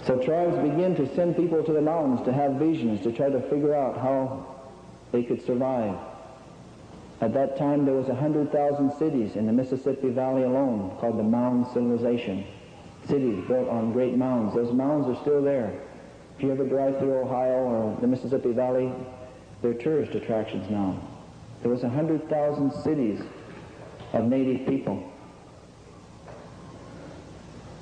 So tribes begin to send people to the mountains to have visions, to try to figure out how they could survive. At that time, there was 100,000 cities in the Mississippi Valley alone called the Mound Civilization. Cities built on great mounds. Those mounds are still there. If you ever drive through Ohio or the Mississippi Valley, they're tourist attractions now. There was 100,000 cities of native people.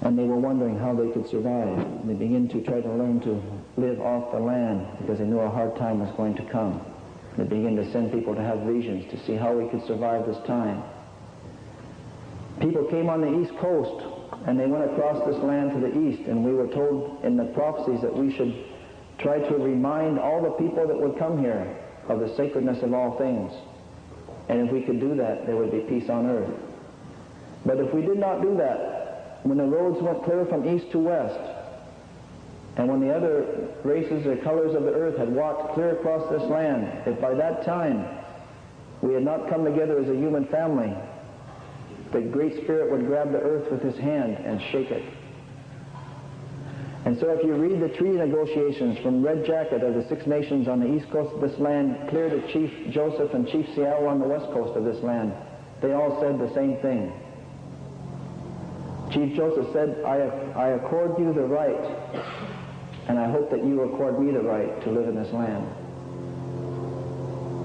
And they were wondering how they could survive. And they began to try to learn to live off the land because they knew a hard time was going to come. They began to send people to have visions to see how we could survive this time. People came on the East Coast and they went across this land to the east, and we were told in the prophecies that we should try to remind all the people that would come here of the sacredness of all things. And if we could do that, there would be peace on earth. But if we did not do that, when the roads went clear from east to west, and when the other races or colors of the earth had walked clear across this land, if by that time we had not come together as a human family, the Great Spirit would grab the earth with his hand and shake it. And so if you read the treaty negotiations from Red Jacket of the Six Nations on the east coast of this land, clear to Chief Joseph and Chief Seattle on the west coast of this land, they all said the same thing. Chief Joseph said, I accord you the right, and I hope that you accord me the right to live in this land.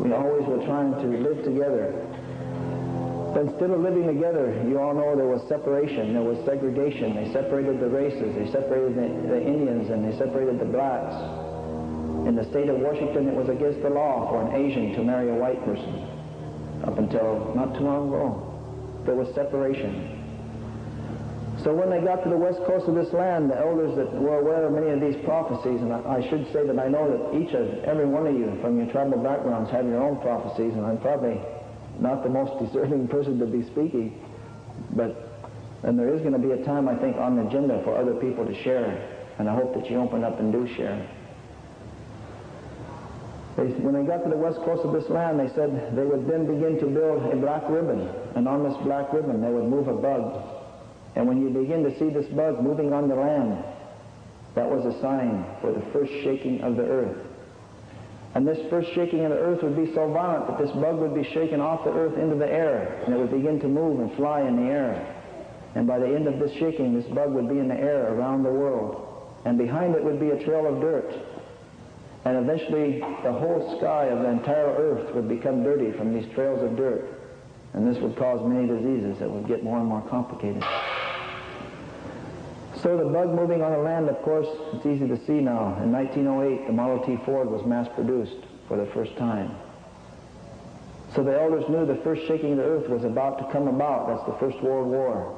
We always were trying to live together. But instead of living together, you all know there was separation, there was segregation. They separated the races, they separated the Indians, and they separated the blacks. In the state of Washington, it was against the law for an Asian to marry a white person. Up until not too long ago, there was separation. So when they got to the west coast of this land, the elders that were aware of many of these prophecies, and I should say that I know that every one of you from your tribal backgrounds have your own prophecies, and I'm probably not the most deserving person to be speaking, and there is going to be a time, I think, on the agenda for other people to share, and I hope that you open up and do share. When they got to the west coast of this land, they said they would then begin to build a black ribbon, and on this black ribbon they would move a bug. And when you begin to see this bug moving on the land, that was a sign for the first shaking of the earth. And this first shaking of the earth would be so violent that this bug would be shaken off the earth into the air, and it would begin to move and fly in the air. And by the end of this shaking, this bug would be in the air around the world. And behind it would be a trail of dirt. And eventually, the whole sky of the entire earth would become dirty from these trails of dirt. And this would cause many diseases that would get more and more complicated. So the bug moving on the land, of course, it's easy to see now. In 1908, the Model T Ford was mass-produced for the first time. So the elders knew the first shaking of the earth was about to come about. That's the First World War.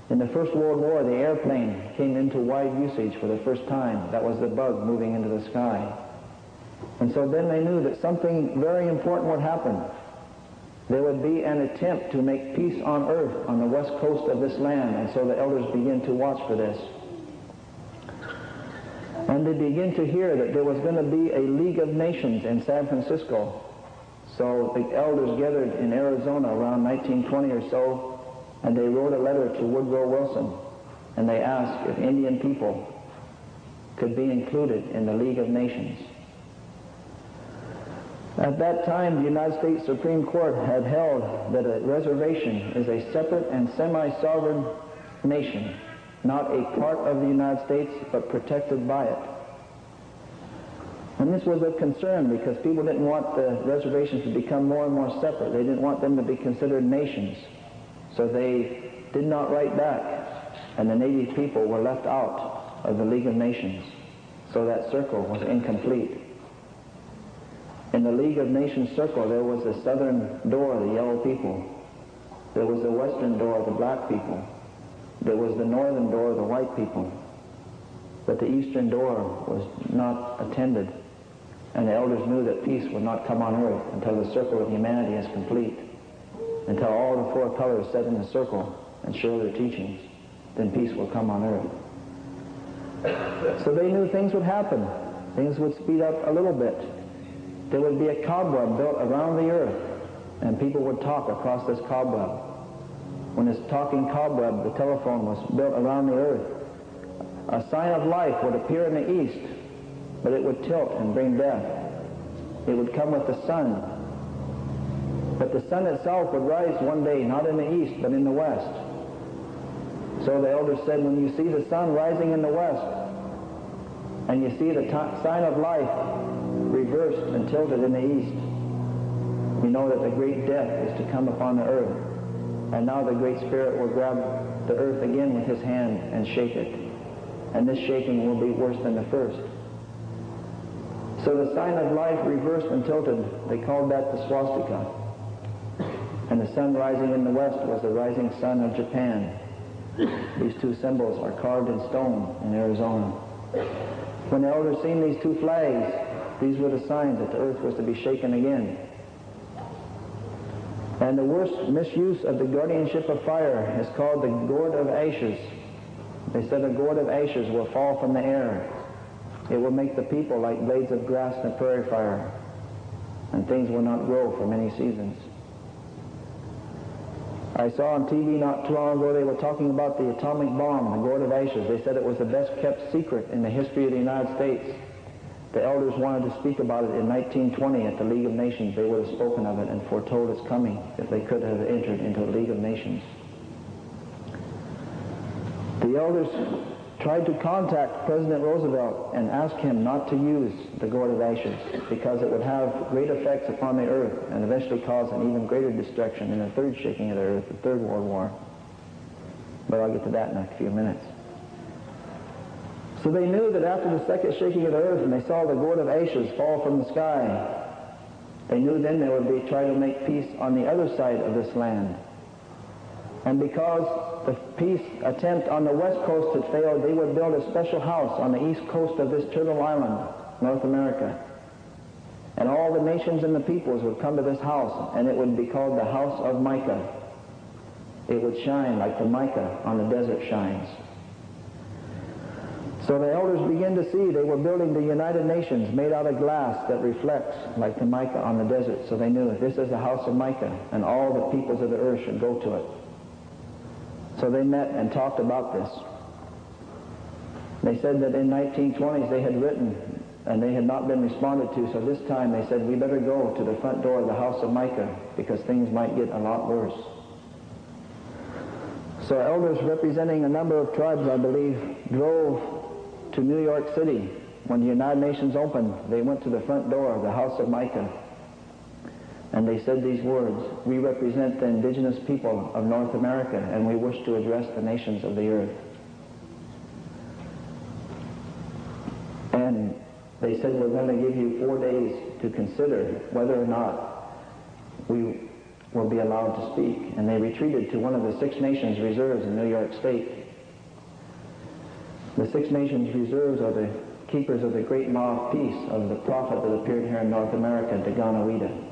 In the First World War, the airplane came into wide usage for the first time. That was the bug moving into the sky. And so then they knew that something very important would happen. There would be an attempt to make peace on earth on the west coast of this land, and so the elders began to watch for this. And they began to hear that there was going to be a League of Nations in San Francisco. So the elders gathered in Arizona around 1920 or so, and they wrote a letter to Woodrow Wilson, and they asked if Indian people could be included in the League of Nations. At that time, the United States Supreme Court had held that a reservation is a separate and semi-sovereign nation, not a part of the United States, but protected by it. And this was of concern because people didn't want the reservations to become more and more separate. They didn't want them to be considered nations. So they did not write back, and the native people were left out of the League of Nations. So that circle was incomplete. In the League of Nations circle, there was the southern door, the yellow people. There was the western door, the black people. There was the northern door, the white people. But the eastern door was not attended. And the elders knew that peace would not come on earth until the circle of humanity is complete. Until all the four colors sit in the circle and share their teachings, then peace will come on earth. So they knew things would happen. Things would speed up a little bit. There would be a cobweb built around the earth, and people would talk across this cobweb. When this talking cobweb, the telephone, was built around the earth, a sign of life would appear in the east, but it would tilt and bring death. It would come with the sun. But the sun itself would rise one day, not in the east, but in the west. So the elders said, when you see the sun rising in the west, and you see the sign of life reversed and tilted in the east, you know that the great death is to come upon the earth. And now the Great Spirit will grab the earth again with his hand and shake it. And this shaking will be worse than the first. So the sign of life reversed and tilted, they called that the swastika. And the sun rising in the west was the rising sun of Japan. These two symbols are carved in stone in Arizona. When the elders seen these two flags, these were the signs that the earth was to be shaken again. And the worst misuse of the guardianship of fire is called the gourd of ashes. They said a gourd of ashes will fall from the air. It will make the people like blades of grass in a prairie fire, and things will not grow for many seasons. I saw on TV not too long ago they were talking about the atomic bomb, the gourd of ashes. They said it was the best kept secret in the history of the United States. The elders wanted to speak about it in 1920 at the League of Nations. They would have spoken of it and foretold its coming if they could have entered into the League of Nations. The elders tried to contact President Roosevelt and ask him not to use the gourd of ashes because it would have great effects upon the earth and eventually cause an even greater destruction in the third shaking of the earth, the Third World War. But I'll get to that in a few minutes. So they knew that after the second shaking of the earth and they saw the gourd of ashes fall from the sky, they knew then they would be trying to make peace on the other side of this land. And because the peace attempt on the west coast had failed, they would build a special house on the east coast of this Turtle Island, North America. And all the nations and the peoples would come to this house, and it would be called the House of Mica. It would shine like the mica on the desert shines. So the elders began to see they were building the United Nations made out of glass that reflects like the mica on the desert. So they knew this is the House of Mica, and all the peoples of the earth should go to it. So they met and talked about this. They said that in 1920s they had written and they had not been responded to, so this time they said we better go to the front door of the House of Mica because things might get a lot worse. So elders representing a number of tribes, I believe, drove to New York City. When the United Nations opened, they went to the front door of the House of Mica. And they said these words, we represent the indigenous people of North America and we wish to address the nations of the earth. And they said we're going to give you 4 days to consider whether or not we will be allowed to speak. And they retreated to one of the Six Nations reserves in New York State. The Six Nations reserves are the keepers of the great law of peace of the prophet that appeared here in North America, Daganawida.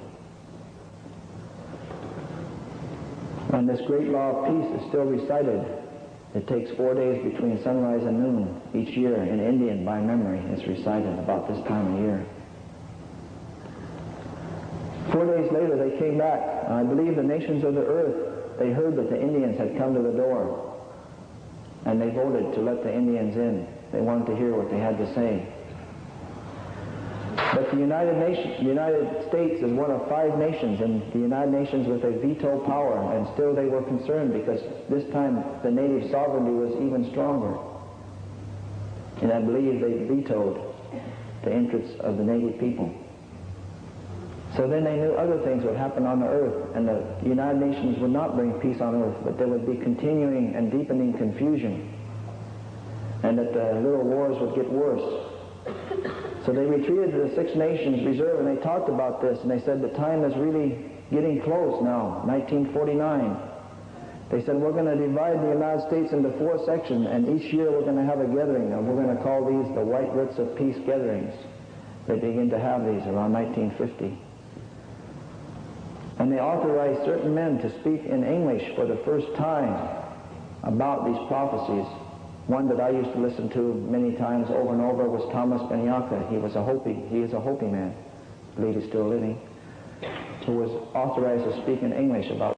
And this great law of peace is still recited. It takes 4 days between sunrise and noon each year in Indian by memory. It's recited about this time of year. 4 days later they came back, and I believe the nations of the earth, they heard that the Indians had come to the door, and they voted to let the Indians in. They wanted to hear what they had to say. But the United States is one of 5 nations, and the United Nations with a veto power, and still they were concerned because this time the native sovereignty was even stronger. And I believe they vetoed the entrance of the native people. So then they knew other things would happen on the earth, and the United Nations would not bring peace on earth, but there would be continuing and deepening confusion, and that the little wars would get worse. So they retreated to the Six Nations Reserve, and they talked about this, and they said the time is really getting close now, 1949. They said we're going to divide the United States into 4 sections, and each year we're going to have a gathering, and we're going to call these the White Roots of Peace gatherings. They begin to have these around 1950. And they authorized certain men to speak in English for the first time about these prophecies. One that I used to listen to many times over and over was Thomas Benyaka. He was a Hopi. He is a Hopi man. I believe he's still living. Who was authorized to speak in English about